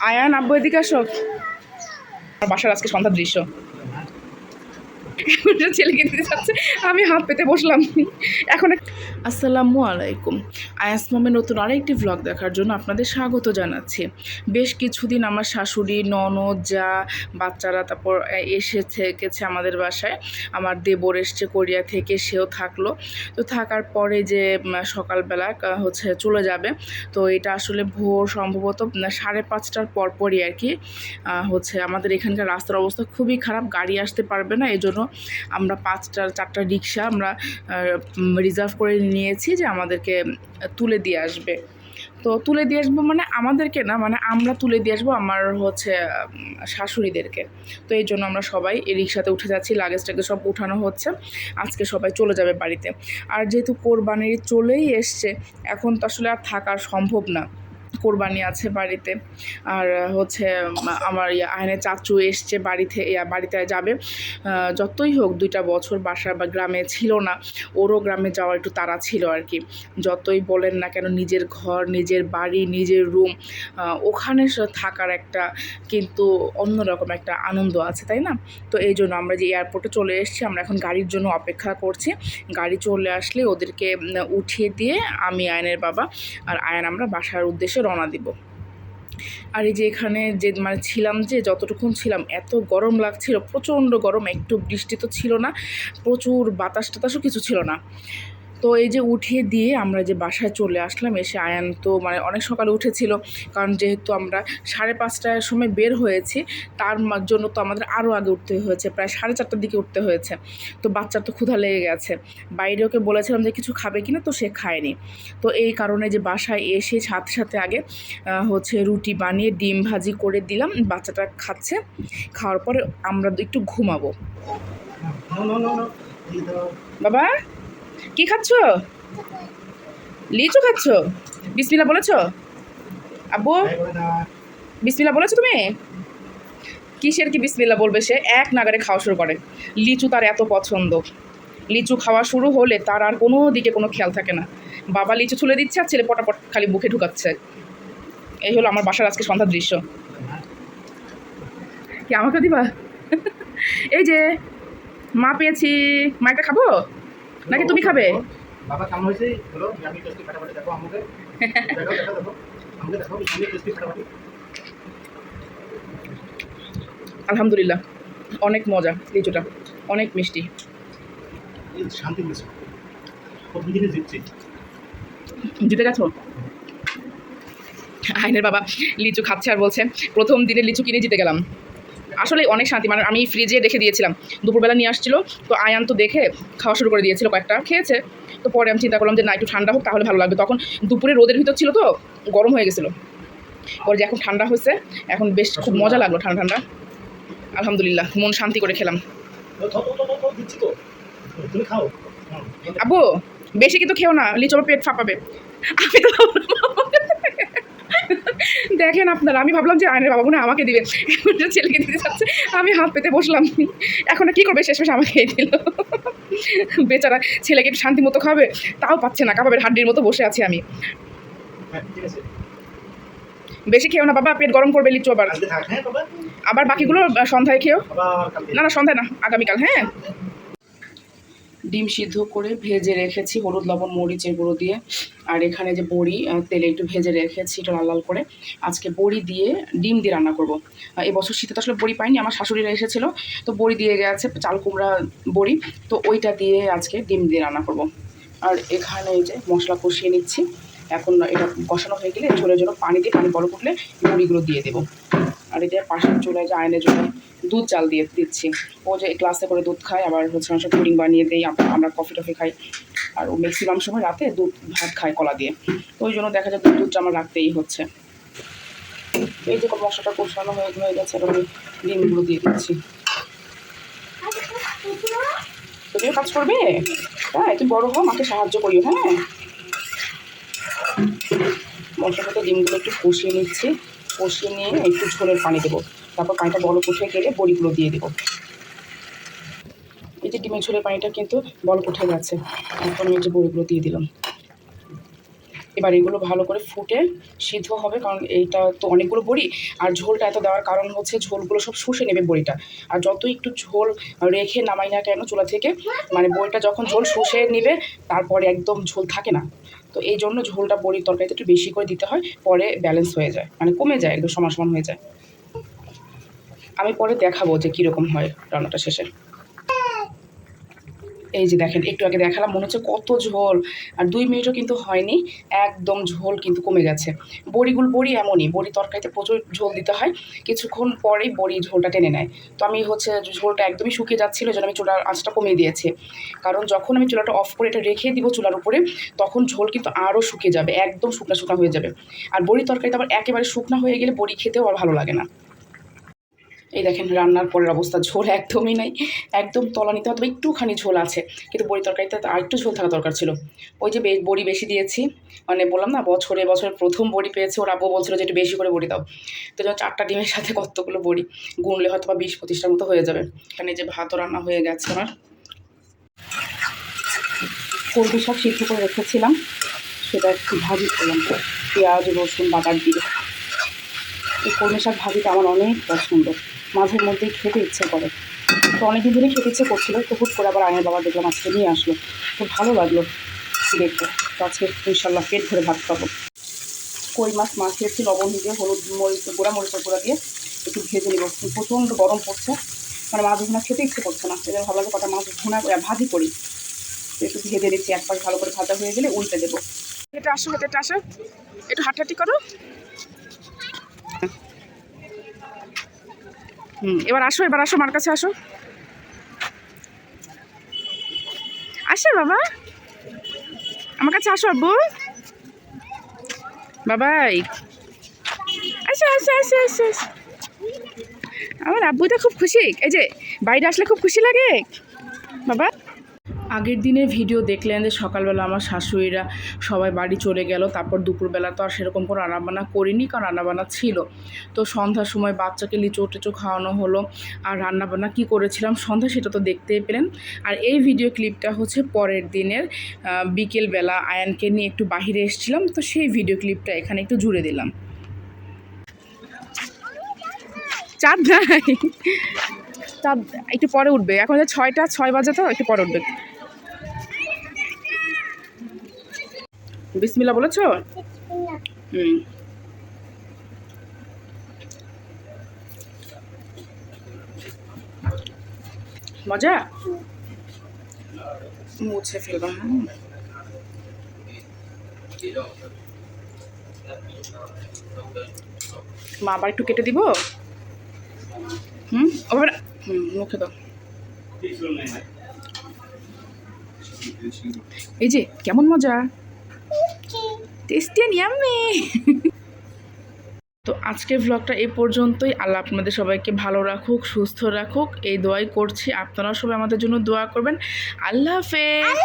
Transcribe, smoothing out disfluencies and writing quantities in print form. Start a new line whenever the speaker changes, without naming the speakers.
আয়ান আব্বু এদিকে আসো। আমার বাসার আজকে সন্ধ্যার দৃশ্য। ছেলেকে দিতে যাচ্ছে, আমি হাত পেতে বসলাম এখন। আসসালামু আলাইকুম। আয়াস মামের নতুন আরেকটি ভ্লগ দেখার জন্য আপনাদের স্বাগত জানাচ্ছি। বেশ কিছুদিন আমার শাশুড়ি, ননদ, যা, বাচ্চারা তারপর এসে থেকেছে আমাদের বাসায়। আমার দেবর এসছে কোরিয়া থেকে, সেও থাকলো। তো থাকার পরে যে সকালবেলা হচ্ছে চলে যাবে। তো এটা আসলে ভোর সম্ভবত 5:30টার পরপরই আর কি হচ্ছে আমাদের এখানকার রাস্তার অবস্থা খুবই খারাপ, গাড়ি আসতে পারবে না। এই জন্য আমরা 4টা রিক্সা আমরা রিজার্ভ করে নিয়েছি যে আমাদেরকে তুলে দিয়ে আসবে। তো তুলে দিয়ে আসবো মানে আমাদেরকে না, মানে আমরা তুলে দিয়ে আসবো আমার হচ্ছে শাশুড়িদেরকে। তো এই জন্য আমরা সবাই এই রিক্সাতে উঠে যাচ্ছি, লাগেজটাকে সব উঠানো হচ্ছে। আজকে সবাই চলে যাবে বাড়িতে। আর যেহেতু কোরবানির চলেই এসছে, এখন তো আসলে আর থাকা সম্ভব না, কোরবানি আছে বাড়িতে। আর হচ্ছে আমার আয়নের চাচু এসছে বাড়িতে যাবে। যতই হোক 2টা বছর বাসা বা গ্রামে ছিল না, ওরও গ্রামে যাওয়ার একটু তাড়া ছিল আর কি। যতই বলেন না কেন, নিজের ঘর, নিজের বাড়ি, নিজের রুম, ওখানে থাকার একটা কিন্তু অন্যরকম একটা আনন্দ আছে, তাই না? তো এই জন্য আমরা যে এয়ারপোর্টে চলে এসেছি, আমরা এখন গাড়ির জন্য অপেক্ষা করছি। গাড়ি চলে আসলে ওদেরকে উঠিয়ে দিয়ে আমি, আয়নের বাবা আর আয়ান আমরা বাসার উদ্দেশ্যে রওনা দিব। আর এই যে এখানে যে মানে ছিলাম, যে যতটুকুন ছিলাম, এত গরম লাগছিল, প্রচণ্ড গরম, একটু বৃষ্টি তো ছিল না, প্রচুর বাতাস টাতাসও কিছু ছিল না। তো এই যে উঠিয়ে দিয়ে আমরা যে বাসায় চলে আসলাম, এসে আয়ান তো মানে অনেক সকালে উঠেছিল, কারণ যেহেতু আমরা 5:30টার সময় বের হয়েছি, তার জন্য তো আমাদের আরও আগে উঠতে হয়েছে, প্রায় 4:30টার দিকে উঠতে হয়েছে। তো বাচ্চার তো ক্ষুধা লেগে গেছে, বাইরে ওকে বলেছিলাম যে কিছু খাবে কিনা, তো সে খায়নি। তো এই কারণে যে বাসায় এসে সাথে সাথে আগে হচ্ছে রুটি বানিয়ে ডিম ভাজি করে দিলাম, বাচ্চাটা খাচ্ছে। খাওয়ার পরে আমরা একটু ঘুমাবো। বাবা কি খাচ্ছ? লিচু খাচ্ছ? বিসমিল্লাহ বলেছো আব্বু? বিসমিল্লাহ বলেছো তুমি? কিসের কি বিসমিল্লাহ বলবে? সে এক নাগারে খাওয়া শুরু করে। লিচু তার এত পছন্দ, লিচু খাওয়া শুরু হলে তার আর কোনো দিকে কোনো খেয়াল থাকে না। বাবা লিচু ছুলে দিচ্ছে আর ছেলে পটাপট খালি মুখে ঢুকাচ্ছে। এই হলো আমার বাসার আজকে সন্ধ্যার দৃশ্য। কি আমাকে দিবা? এই যে মা পেয়েছি, মাকে খাবো নাকি তুমি খাবে?
বাবা কেমন হয়েছে বলো, আমি টেস্টি ফাটাফাটি দেখো আমাকে। দেখো দেখো দেখো আমাকে দেখো, আমি টেস্টি ফাটাফাটি।
আলহামদুলিল্লাহ, অনেক মজা, লিচুটা অনেক মিষ্টি।
এই শান্তি মিলেছে, প্রথম দিনে জিতছি।
জিতে গেছো? আইনের বাবা লিচু খাচ্ছে আর বলছে প্রথম দিনে লিচু কিনে জিতে গেলাম। আসলে অনেক শান্তি, মানে আমি ফ্রিজে রেখে দিয়েছিলাম, দুপুরবেলা নিয়ে আসছিল, তো আয়ান তো দেখে খাওয়া শুরু করে দিয়েছিল, কয়েকটা খেয়েছে। তো পরে আমি চিন্তা করলাম যে না, একটু ঠান্ডা হোক তাহলে ভালো লাগবে। তখন দুপুরে রোদের ভিতর ছিল তো গরম হয়ে গেছিলো, পরে যে এখন ঠান্ডা হয়েছে, এখন বেশ খুব মজা লাগলো ঠান্ডা ঠান্ডা। আলহামদুলিল্লাহ, মন শান্তি করে খেলাম।
দিচ্ছি তো, তুমি খাও।
আব্বু বেশি কিন্তু খেও না, লিচু আমার পেট ফাঁপাবে। আমি তো দেখেন আপনারা, আমি ভাবলাম যে আয়নের বাবা মনে হয় আমাকে দিবে, ছেলেকে দিতে যাচ্ছে, আমি হাত পেতে বসলাম। এখন কি করবে, শেষমেশ আমাকে দিল। বেচারা ছেলেকে একটু শান্তি মতো খাবে, তাও পাচ্ছে না, কাবাবের হাড্ডির মতো বসে আছি আমি। বেশি খেও না বাবা, পেট গরম করবে লিচু আবার। আবার বাকিগুলো সন্ধ্যায় খেও। না না সন্ধ্যায় না, আগামীকাল। হ্যাঁ, ডিম সিদ্ধ করে ভেজে রেখেছি হলুদ লবণ মরিচের গুঁড়ো দিয়ে। আর এখানে যে বড়ি তেলে একটু ভেজে রেখেছি, এটা লাল লাল করে। আজকে বড়ি দিয়ে ডিম দিয়ে রান্না করবো। এবছর শীতে তো আসলে বড়ি পাইনি, আমার শাশুড়িরা এসেছিলো, তো বড়ি দিয়ে গেছে, চাল কুমড়া বড়ি, তো ওইটা দিয়ে আজকে ডিম দিয়ে রান্না করব। আর এখানে এই যে মশলা কষিয়ে নিচ্ছি। এখন এটা কষানো হয়ে গেলে ঝোলের জন্য পানি দিয়ে, পানি বড় করলে বড়িগুলো দিয়ে দেবো। আর এই যে পাশের চুলায় যে আয়নের জন্য দুধ চাল দিয়ে দিচ্ছি। ও যে গ্লাসে করে দুধ খায়, আবার হচ্ছে মানুষ পুডিং বানিয়ে দেয়, আমরা কফি টফি খাই। আর ও ম্যাক্সিমাম সময় রাতে দুধ ভাত খায় কলা দিয়ে, তো ওই জন্য দেখা যায় দুধটা আমার রাখতেই হচ্ছে। এই যে মশলাটা কষানো হয়ে গেছে, এবার আমি ডিমগুলো দিয়ে দিচ্ছি। তুমিও কাজ করবে? হ্যাঁ, তুমি বড়ো হও, মাকে সাহায্য করিও। হ্যাঁ, মশলাটাতে ডিমগুলো একটু কষিয়ে নিচ্ছি, কষিয়ে নিয়ে একটু ঝোলের পানি দেবো, তারপর পানিটা বলক উঠে গেলে বড়িগুলো দিয়ে দেবো। এই যে ডিমের ঝোলের পানিটা কিন্তু বলক উঠে গেছে, এখন আমি যে বড়িগুলো দিয়ে দিলাম। এবার এগুলো ভালো করে ফুটে সিদ্ধ হবে, কারণ এইটা তো অনেকগুলো বড়ি, আর ঝোলটা এত দেওয়ার কারণ হচ্ছে ঝোলগুলো সব শুষে নেবে বড়িটা। আর যত একটু ঝোল রেখে নামাই না কেন চুলা থেকে, মানে বড়িটা যখন ঝোল শুষে নেবে তারপরে একদম ঝোল থাকে না। তো এই জন্য ঝোলটা বড়ির তরকারিতে একটু বেশি করে দিতে হয়, পরে ব্যালেন্স হয়ে যায়, মানে কমে যায়, একদম সমান সমান হয়ে যায়। আমি পরে দেখাবো যে কীরকম হয় রান্নাটা শেষে। এই যে দেখেন, একটু আগে দেখালাম, মনে হচ্ছে কত ঝোল, আর 2 মিনিটও কিন্তু হয়নি, একদম ঝোল কিন্তু কমে গেছে। বড়ি এমনই, বড়ি তরকারিতে প্রচুর ঝোল দিতে হয়, কিছুক্ষণ পরেই বড়ি ঝোলটা টেনে নেয়। তো আমি হচ্ছে ঝোলটা একদমই শুকিয়ে যাচ্ছিলো, যেন আমি চুলার আঁচটা কমিয়ে দিয়েছি, কারণ যখন আমি চুলাটা অফ করে এটা রেখে দিব চুলার উপরে, তখন ঝোল কিন্তু আরও শুকিয়ে যাবে, একদম শুকনা শুকনা হয়ে যাবে। আর বড়ি তরকারিতে আবার একেবারে শুকনা হয়ে গেলে বড়ি খেতেও আর ভালো লাগে না। এই দেখেন রান্নার পরের অবস্থা, ঝোল একদমই নাই, একদম তলানিতে হয়তো একটুখানি ঝোল আছে, কিন্তু বড়ি তরকারিতে আর একটু ঝোল থাকা দরকার ছিল। ওই যে বড়ি বেশি দিয়েছি, মানে বললাম না বছরে প্রথম বড়ি পেয়েছে, ওর আব্বু বলছিল যে একটু বেশি করে বড়ি দাও। তো যেন 4টা ডিমের সাথে কতগুলো বড়ি, গুনলে হয়তো বা 20-25টার মতো হয়ে যাবে। এখানে যে ভাতও রান্না হয়ে গেছে আমার, কলমি শাক সিদ্ধ করে রেখেছিলাম, সেটা একটু ভাজি করলাম, পেঁয়াজ রসুন বাটার দিয়ে। এই কলমি শাক ভাজিটা আমার অনেক পছন্দ, মাঝে মধ্যেই খেতে ইচ্ছে করে। তো অনেকদিন ধরেই খেতে ইচ্ছে করছিল, তো হুট করে আবার আয়নের বাবা দেখলাম আজকে নিয়ে আসলো, তো ভালো লাগলো দেখতে। তো আজকে ইনশাল্লাহ পেট ভরে ভাত খাবো। কই মাছ মাখিয়েছি লবণ দিয়ে, হলুদ মরিচ গুঁড়া, মরিচের গুঁড়া দিয়ে একটু ভেজে নেব। প্রচণ্ড গরম পড়ছে, মানে মাছ ভুনা খেতে ইচ্ছে করছে না, এই জন্য ভালো লাগে কটা মাছ ভুনা ভাজি করি। তো একটু ভেজে দিচ্ছি, এক পাশ ভালো করে ভাজা হয়ে গেলে উল্টে দেবো। এটা আসো, এটা আসো, একটু হাঁটাহাঁটি করো। এবার আসো, মার কাছে আসো, আসো বাবা, আমার কাছে আসো আব্বু, বাবাই আসো আসো আসো আসো। আমার আব্বুটা খুব খুশি, এই যে বাইরে আসলে খুব খুশি লাগে বাবা। আগের দিনের ভিডিও দেখলেন যে সকালবেলা আমার শাশুড়িরা সবাই বাড়ি চলে গেল, তারপর দুপুরবেলা তো আর সেরকম কোনো রান্নাবান্না করিনি, কারণ রান্নাবান্না ছিল। তো সন্ধ্যার সময় বাচ্চাকে লিচু টিচু খাওয়ানো হলো, আর রান্নাবান্না কী করেছিলাম সন্ধ্যা সেটা তো দেখতেই পেলেন। আর এই ভিডিও ক্লিপটা হচ্ছে পরের দিনের বিকেলবেলা আয়ানকে নিয়ে একটু বাহিরে এসেছিলাম, তো সেই ভিডিও ক্লিপটা এখানে একটু জুড়ে দিলাম। চাঁদ নাই, চাঁদ একটু পরে উঠবে, এখন 6টা বাজে, তো একটু পরে উঠবে। বিসমিল্লাহ বলেছো? মজা, মুছে ফেলবা। মা আবার একটু কেটে দিব। আবার মুখে দাও। এই যে কেমন মজা, টেস্টি এন্ড ইয়াম্মি। তো আজকের ভ্লগটা এই পর্যন্তই। আল্লাহ আপনাদের সবাইকে ভালো রাখুক, সুস্থ রাখুক, এই দোয়াই করছি। আপনারা সবাই আমাদের জন্য দোয়া করবেন। আল্লাহ হাফেজ।